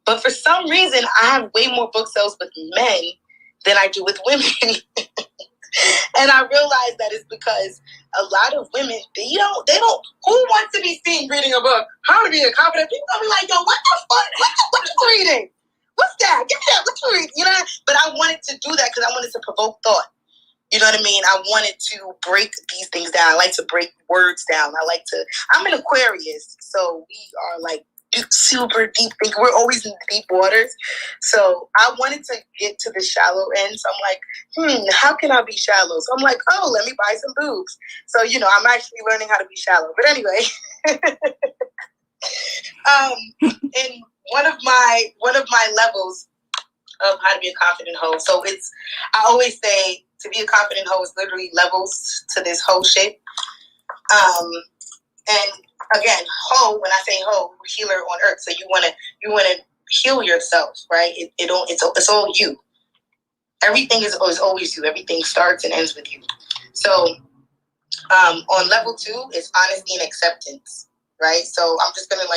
But for some reason, I have way more book sales with men than I do with women. And I realized that it's because a lot of women, they don't, who wants to be seen reading a book? How to be a confident? People gonna be like, yo, what the fuck? What you reading? What's that? Give me that. What you reading? You know? But I wanted to do that because I wanted to provoke thought. You know what I mean? I wanted to break these things down. I like to break words down. I'm an Aquarius, so we are like super deep thinking. We're always in deep waters. So I wanted to get to the shallow end. So I'm like, how can I be shallow? So I'm like, oh, let me buy some boobs. So, I'm actually learning how to be shallow. But anyway, in one of my levels of how to be a confident hoe. So I always say to be a confident hoe is literally levels to this hoe shit. And again, hoe, when I say hoe, healer on earth. So you wanna heal yourself, right? It's all you. Everything is always you. Everything starts and ends with you. So on level 2 is honesty and acceptance, right? So I'm just gonna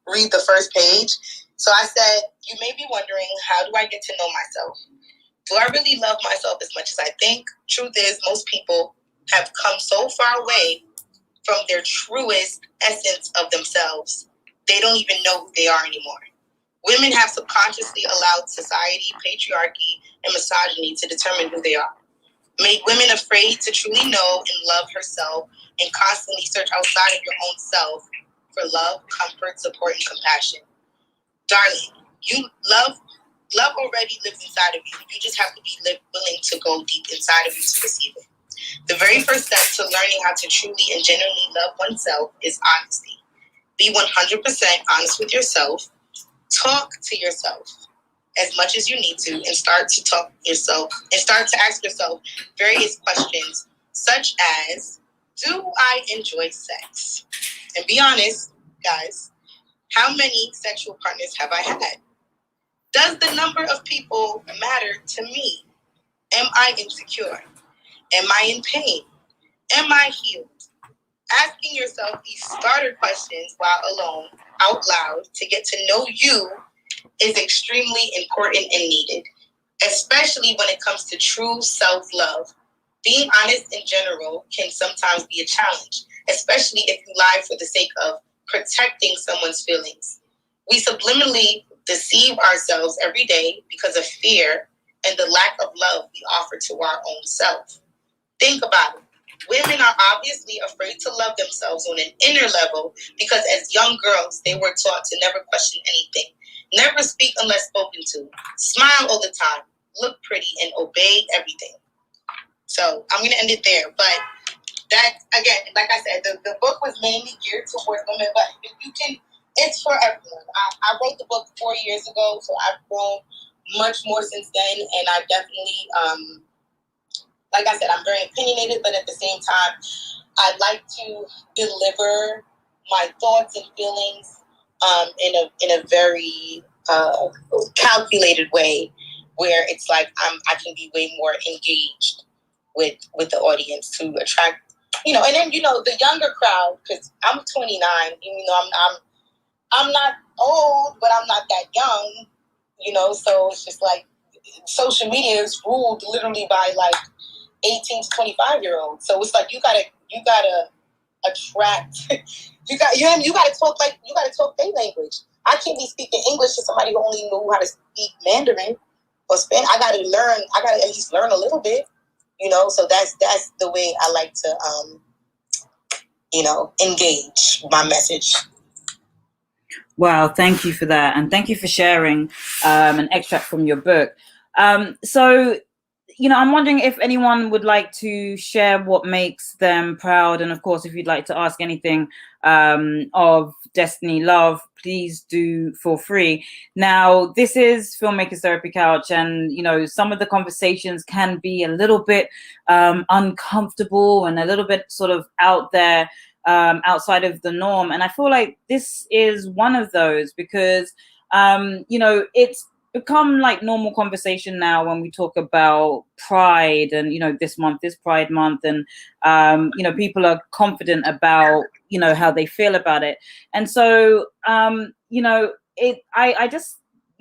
read the first page. So I said, you may be wondering, how do I get to know myself? Do I really love myself as much as I think? Truth is, most people have come so far away from their truest essence of themselves, they don't even know who they are anymore. Women have subconsciously allowed society, patriarchy, and misogyny to determine who they are. Made women afraid to truly know and love herself and constantly search outside of your own self for love, comfort, support, and compassion. Darling, love already lives inside of you. You just have to be willing to go deep inside of you to receive it. The very first step to learning how to truly and genuinely love oneself is honesty. Be 100% honest with yourself. Talk to yourself as much as you need to, and start to ask yourself various questions, such as, do I enjoy sex? And be honest, guys, how many sexual partners have I had? Does the number of people matter to me? Am I insecure? Am I in pain? Am I healed? Asking yourself these starter questions while alone, out loud, to get to know you is extremely important and needed, especially when it comes to true self-love. Being honest in general can sometimes be a challenge, especially if you lie for the sake of protecting someone's feelings. We subliminally deceive ourselves every day because of fear and the lack of love we offer to our own self. Think about it. Women are obviously afraid to love themselves on an inner level because as young girls, they were taught to never question anything, never speak unless spoken to, smile all the time, look pretty, and obey everything. So I'm going to end it there. But that, again, like I said, the book was mainly geared towards women, but it's for everyone. I wrote the book 4 years ago, so I've grown much more since then, and I definitely, like I said, I'm very opinionated, but at the same time, I like to deliver my thoughts and feelings in a very calculated way, where it's like I can be way more engaged with the audience to attract, and then the younger crowd, because I'm 29, even though I'm not old, but I'm not that young, so it's just like social media is ruled literally by 18 to 25-year-olds. So it's like you gotta attract. you gotta talk their language. I can't be speaking English to somebody who only knew how to speak Mandarin or Spanish. I gotta at least learn a little bit. So that's the way I like to engage my message. Wow, thank you for that, and thank you for sharing an extract from your book. So, I'm wondering if anyone would like to share what makes them proud, and of course, if you'd like to ask anything of Destiny Love, please do feel free. Now, this is Filmmakers Therapy Couch, and some of the conversations can be a little bit uncomfortable and a little bit sort of out there, outside of the norm, and I feel like this is one of those because it's become like normal conversation now when we talk about pride, and this month is Pride Month, and people are confident about how they feel about it, and so I just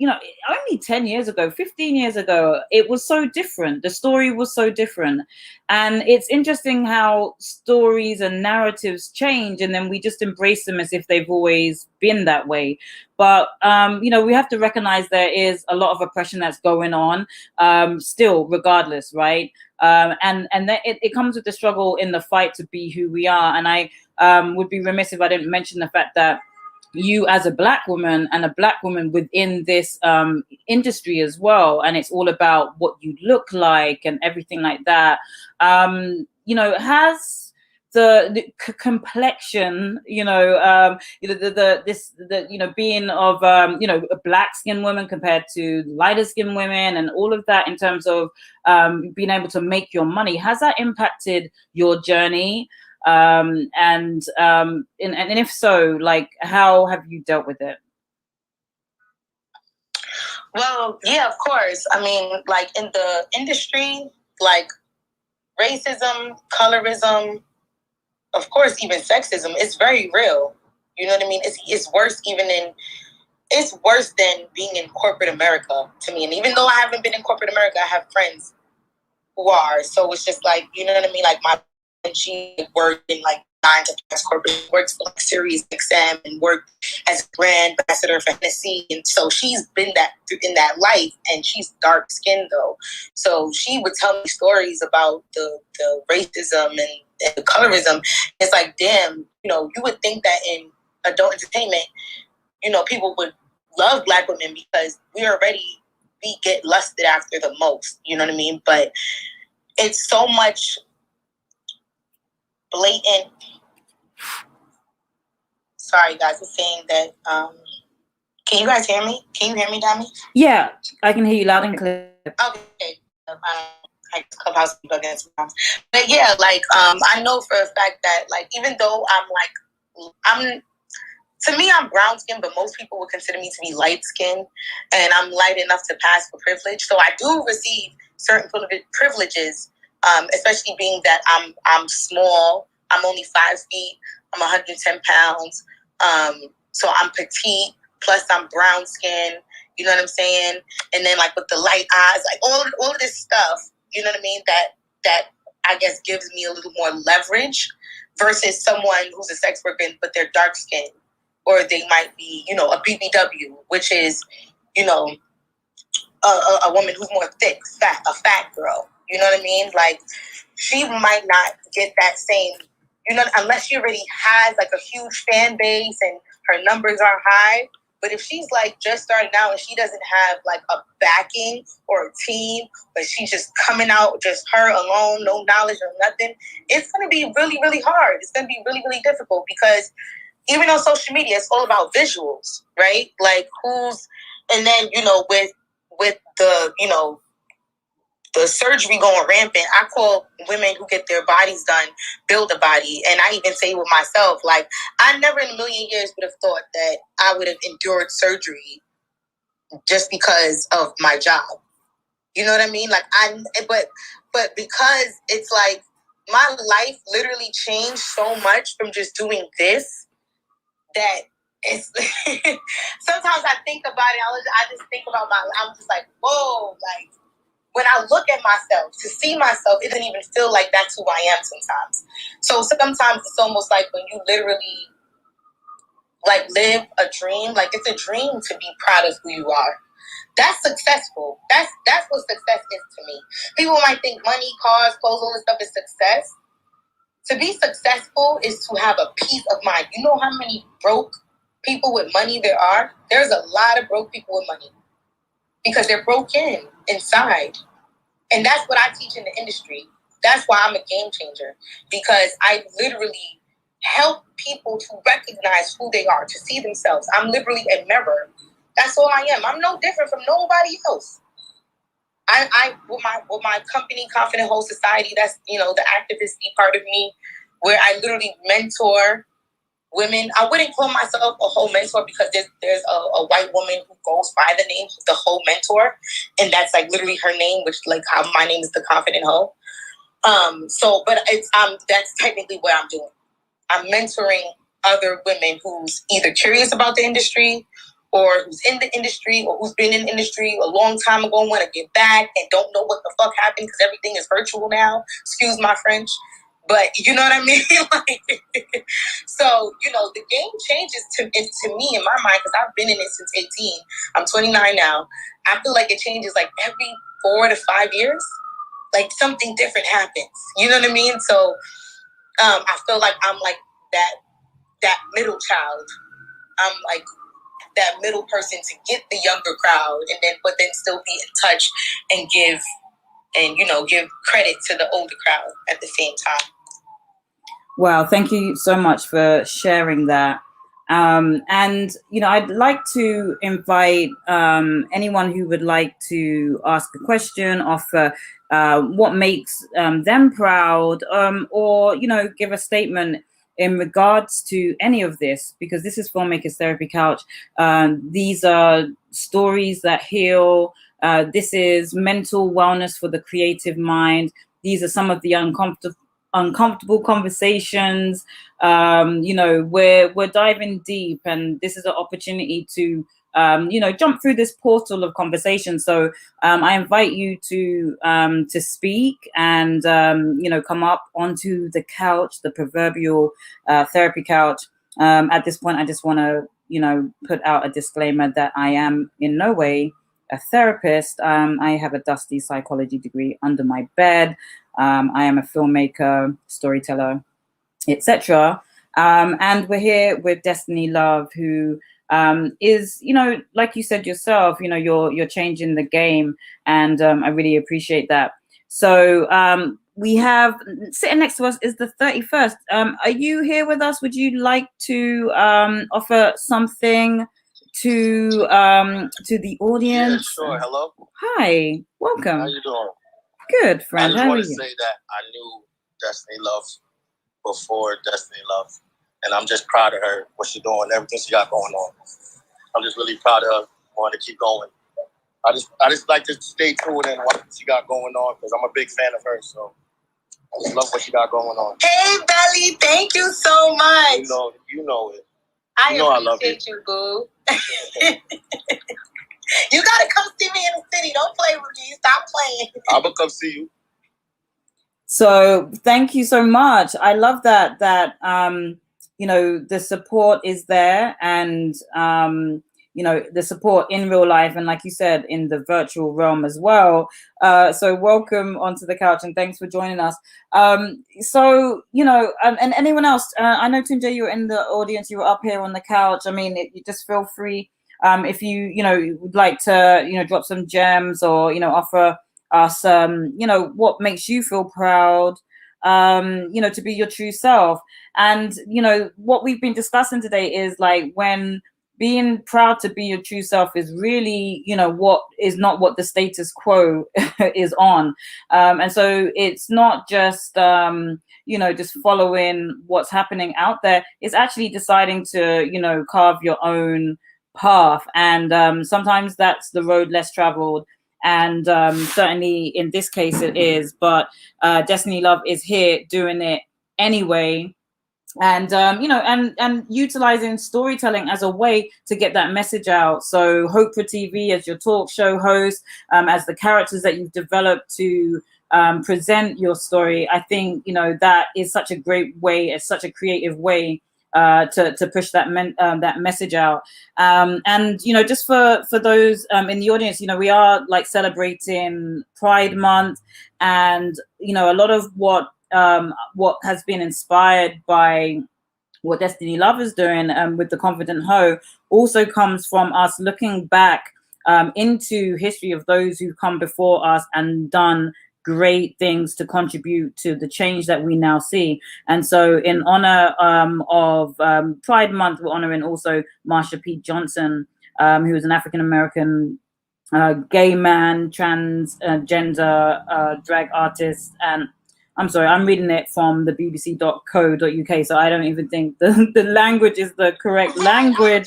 only 10 years ago, 15 years ago, it was so different. The story was so different. And it's interesting how stories and narratives change, and then we just embrace them as if they've always been that way. But, we have to recognize there is a lot of oppression that's going on still, regardless, right? And that it comes with the struggle in the fight to be who we are. And I would be remiss if I didn't mention the fact that you as a black woman and a black woman within this industry as well, and it's all about what you look like and everything like that, has the complexion, being of a black skinned woman compared to lighter skinned women, and all of that in terms of being able to make your money, has that impacted your journey? And if so, like, how have you dealt with it? Well, yeah, of course. I mean, like, in the industry, like, racism, colorism, of course, even sexism, it's very real. You know what I mean? It's worse it's worse than being in corporate America to me. And even though I haven't been in corporate America, I have friends who are. So it's just like, you know what I mean? Like, she worked in like 9 to 5 corporate, works for like Sirius XM, and worked as a brand ambassador for Hennessy. And so she's been in that life, and she's dark skinned though. So she would tell me stories about the racism and the colorism. It's like, damn, you would think that in adult entertainment, people would love black women because we get lusted after the most, you know what I mean? But it's so much blatant. Sorry, guys, I'm saying that. Can you guys hear me? Can you hear me, Dami? Yeah, I can hear you loud and clear. Okay. I Clubhouse against sometimes. But yeah, like, I know for a fact that, like, even though to me, I'm brown skinned, but most people would consider me to be light skinned, and I'm light enough to pass for privilege. So I do receive certain privileges, especially being that I'm small. I'm only 5 feet. I'm 110 pounds. So I'm petite. Plus, I'm brown skin. You know what I'm saying? And then, like, with the light eyes, like all of this stuff. You know what I mean? That I guess gives me a little more leverage versus someone who's a sex worker but they're dark skinned, or they might be, a BBW, which is, a woman who's more thick, a fat girl. You know what I mean? Like, she might not get that same, unless she already has like a huge fan base and her numbers are high. But if she's like just starting out and she doesn't have like a backing or a team, but she's just coming out, just her alone, no knowledge or nothing, it's going to be really, really hard. It's going to be really, really difficult because even on social media, it's all about visuals, right? Like and then, with the, the surgery going rampant, I call women who get their bodies done build a body. And I even say with myself, like, I never in a million years would have thought that I would have endured surgery just because of my job. You know what I mean? Like, but because it's like my life literally changed so much from just doing this that it's sometimes I think about it. I just think about I'm just like, whoa, like, when I look at myself, to see myself, it doesn't even feel like that's who I am sometimes. So sometimes it's almost like when you literally like live a dream, like it's a dream to be proud of who you are. That's successful. That's what success is to me. People might think money, cars, clothes, all this stuff is success. To be successful is to have a peace of mind. You know how many broke people with money there are? There's a lot of broke people with money because they're broken inside. And that's what I teach in the industry. That's why I'm a game changer, because I literally help people to recognize who they are, to see themselves. I'm literally a mirror. That's all I am. I'm no different from nobody else. I with my company, Confident Whole Society, that's, the activist part of me, where I literally mentor women. I wouldn't call myself a whole mentor because there's a white woman who goes by the name the Whole Mentor, and that's like literally her name, which like how my name is the Confident Whole. But it's that's technically what I'm doing. I'm mentoring other women who's either curious about the industry or who's in the industry or who's been in the industry a long time ago and want to get back and don't know what the fuck happened because everything is virtual now. Excuse my French. But you know what I mean? So, the game changes to me in my mind because I've been in it since 18. I'm 29 now. I feel like it changes like every 4 to 5 years. Like something different happens. You know what I mean? So I feel like I'm like that middle child. I'm like that middle person to get the younger crowd but then still be in touch and give credit to the older crowd at the same time. Wow, thank you so much for sharing that. And I'd like to invite anyone who would like to ask a question, offer what makes them proud, or give a statement in regards to any of this, because this is Filmmakers Therapy Couch. These are stories that heal. This is mental wellness for the creative mind. These are some of the uncomfortable conversations. We're diving deep, and this is an opportunity to jump through this portal of conversation. So I invite you to speak and come up onto the couch, the proverbial therapy couch. At this point, I just want to put out a disclaimer that I am in no way a therapist. I have a dusty psychology degree under my bed. I am a filmmaker, storyteller, etc. And we're here with Destiny Love, who is, like you said yourself, you're changing the game, and I really appreciate that. So we have sitting next to us is the 31st. Are you here with us? Would you like to offer something to the audience? Yeah, sure. Hello. Hi, welcome. How you doing? Good, friend. I just How are want to you? say that I knew Destiny Love before Destiny Love, and I'm just proud of her, what she's doing, everything she got going on. I'm just really proud of her. Want to keep going. I just like to stay tuned in what she got going on because I'm a big fan of hers. So I just love what she got going on. Hey, Belly, thank you so much. You know it. I appreciate you, boo. You gotta come see me in the city. Don't play with me. Stop playing. I'm gonna come see you. So thank you so much. I love that the support is there, and the support in real life, and like you said, in the virtual realm as well. So welcome onto the couch, and thanks for joining us. And anyone else, I know Tunja, you were in the audience, you were up here on the couch. I mean, you just feel free if you would like to drop some gems or offer us what makes you feel proud, to be your true self. And what we've been discussing today is like when being proud to be your true self is really what is not what the status quo is on. And so it's not just just following what's happening out there. It's actually deciding to carve your own path, and sometimes that's the road less traveled. And certainly in this case it is, but Destiny Love is here doing it anyway, and and utilizing storytelling as a way to get that message out. So Hope for TV as your talk show host, as the characters that you've developed to present your story, I think that is such a great way, it's such a creative way to push that message out. And just for those in the audience, we are like celebrating Pride Month, and a lot of what has been inspired by what Destiny Love is doing with The Confident Hoe also comes from us looking back into history of those who come before us and done great things to contribute to the change that we now see. And so in honor of Pride Month, we're honoring also Marsha P. Johnson, who is an African-American gay man, transgender drag artist. And I'm sorry, I'm reading it from the bbc.co.uk, so I don't even think the language is the correct language.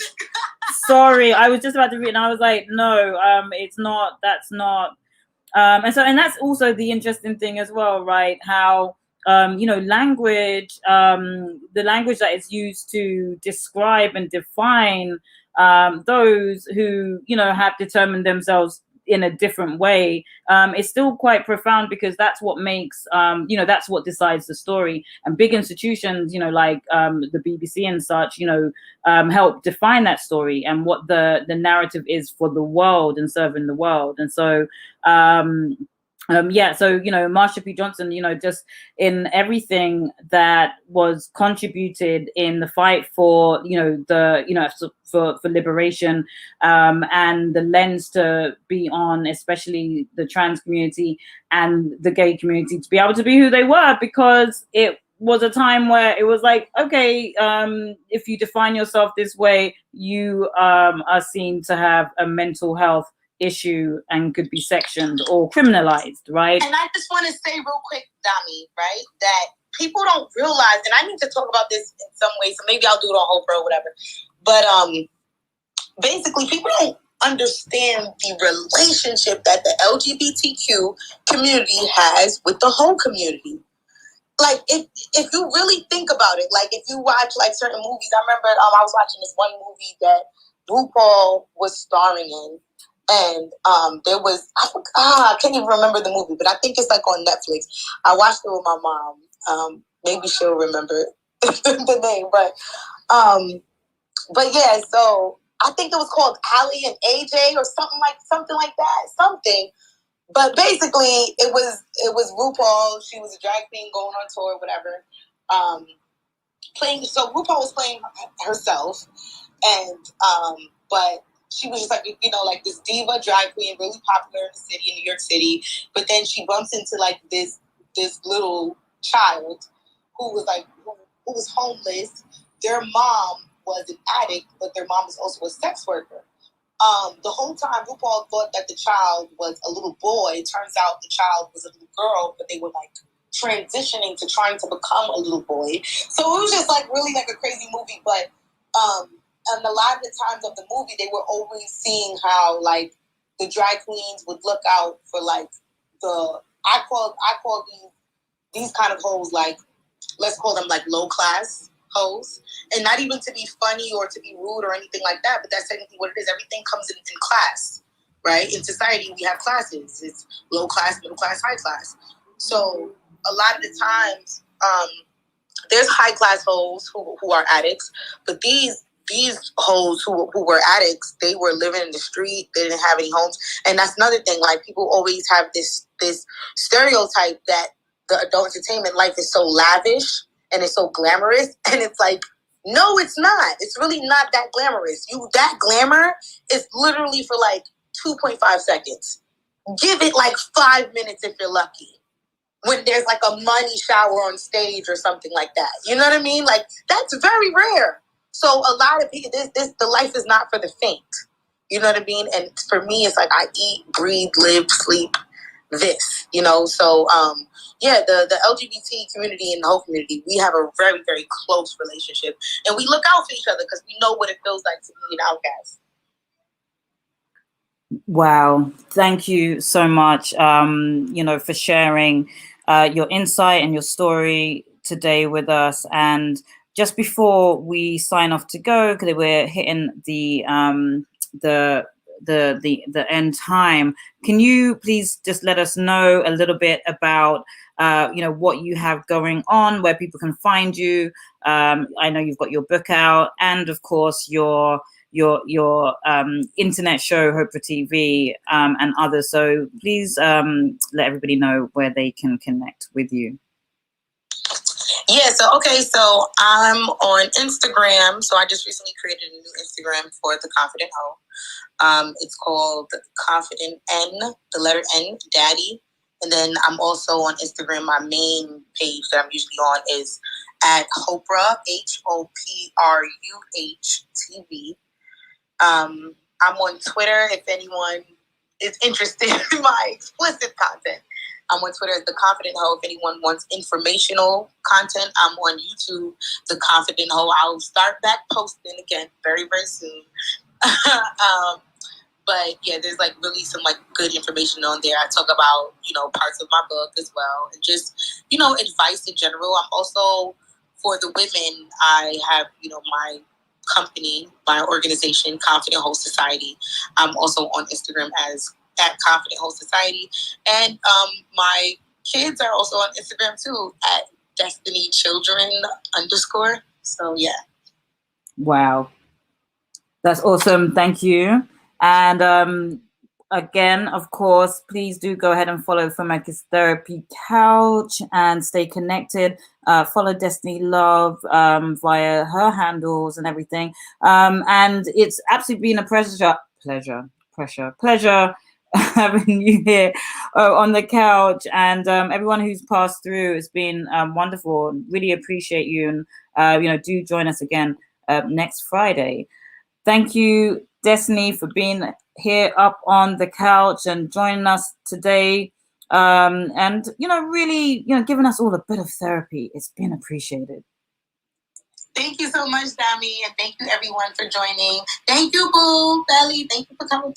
Sorry, I was just about to read and I was like, no, it's not, that's not. And that's also the interesting thing as well, right? How language, the language that is used to describe and define those who, you know, have determined themselves in a different way, it's still quite profound, because that's what makes, you know, that's what decides the story. And big institutions, you know, like the BBC and such, you know, help define that story and what the narrative is for the world and serving the world. And so yeah, so, you know, Marsha P. Johnson, you know, just in everything that was contributed in the fight for, you know, the, you know, for liberation, and the lens to be on, especially the trans community and the gay community, to be able to be who they were, because it was a time where it was like, okay, if you define yourself this way, you are seen to have a mental health issue and could be sectioned or criminalized, right? And I just want to say real quick, Dami, right, that people don't realize, and I need to talk about this in some way, so maybe I'll do it on Oprah or whatever, but basically people don't understand the relationship that the LGBTQ community has with the whole community. Like, if you really think about it, like, if you watch, like, certain movies, I remember I was watching this one movie that RuPaul was starring in, and there was, I can't even remember the movie, but I think it's like on Netflix. I watched it with my mom. Maybe she'll remember the name, but yeah. So I think it was called Allie and AJ or something like that. But basically, it was RuPaul. She was a drag queen going on tour, whatever. So RuPaul was playing herself, and but she was just like, you know, like this diva drag queen, really popular in the city, in New York City. But then she bumps into like this little child who was like, who was homeless. Their mom was an addict, but their mom was also a sex worker. The whole time RuPaul thought that the child was a little boy. It turns out the child was a little girl, but they were like transitioning to trying to become a little boy. So it was just like really like a crazy movie. But and a lot of the times of the movie, they were always seeing how like the drag queens would look out for like I call these kind of hoes, like, let's call them like low class hoes, and not even to be funny or to be rude or anything like that, but that's technically what it is. Everything comes in class, right? In society, we have classes. It's low class, middle class, high class. So a lot of the times, there's high class hoes who are addicts, but these hoes who were addicts, they were living in the street. They didn't have any homes, and that's another thing. Like, people always have this stereotype that the adult entertainment life is so lavish and it's so glamorous, and it's like, no, it's not. It's really not that glamorous. That glamour is literally for like 2.5 seconds. Give it like 5 minutes if you're lucky, when there's like a money shower on stage or something like that. You know what I mean? Like, that's very rare. So a lot of people, the life is not for the faint. You know what I mean? And for me, it's like I eat, breathe, live, sleep this, you know? So, yeah, the LGBT community and the whole community, we have a very, very close relationship. And we look out for each other because we know what it feels like to be an outcast. Wow. Thank you so much, you know, for sharing your insight and your story today with us. And just before we sign off to go, because we're hitting the end time, can you please just let us know a little bit about you know, what you have going on, where people can find you? I know you've got your book out, and of course your internet show, Oprah TV, and others. So please let everybody know where they can connect with you. Yeah, so I'm on Instagram. So I just recently created a new Instagram for The Confident Hoe. It's called Confident N, the letter N, Daddy. And then I'm also on Instagram. My main page that I'm usually on is at Hopruh, HOPRUH TV. I'm on Twitter if anyone is interested in my explicit content. I'm on Twitter as The Confident Hoe. If anyone wants informational content, I'm on YouTube, The Confident Hoe. I'll start back posting again very, very soon. But yeah, there's like really some like good information on there. I talk about, you know, parts of my book as well, and just, you know, advice in general. I'm also, for the women, I have, you know, my company, my organization, Confident Host Society. I'm also on Instagram as at Confident Host Society. And my kids are also on Instagram too, at Destiny Children _. So yeah. Wow. That's awesome. Thank you. And again, of course, please do go ahead and follow Filmmakers Therapy Couch and stay connected. Follow Destiny Love via her handles and everything. And it's absolutely been a pleasure having you here on the couch, and everyone who's passed through. It's been wonderful. Really appreciate you, and do join us again next Friday. Thank you, Destiny, for being here up on the couch and joining us today. And really, giving us all a bit of therapy. It's been appreciated. Thank you so much, Dami, and thank you everyone for joining. Thank you, Boo, Belly. Thank you for coming.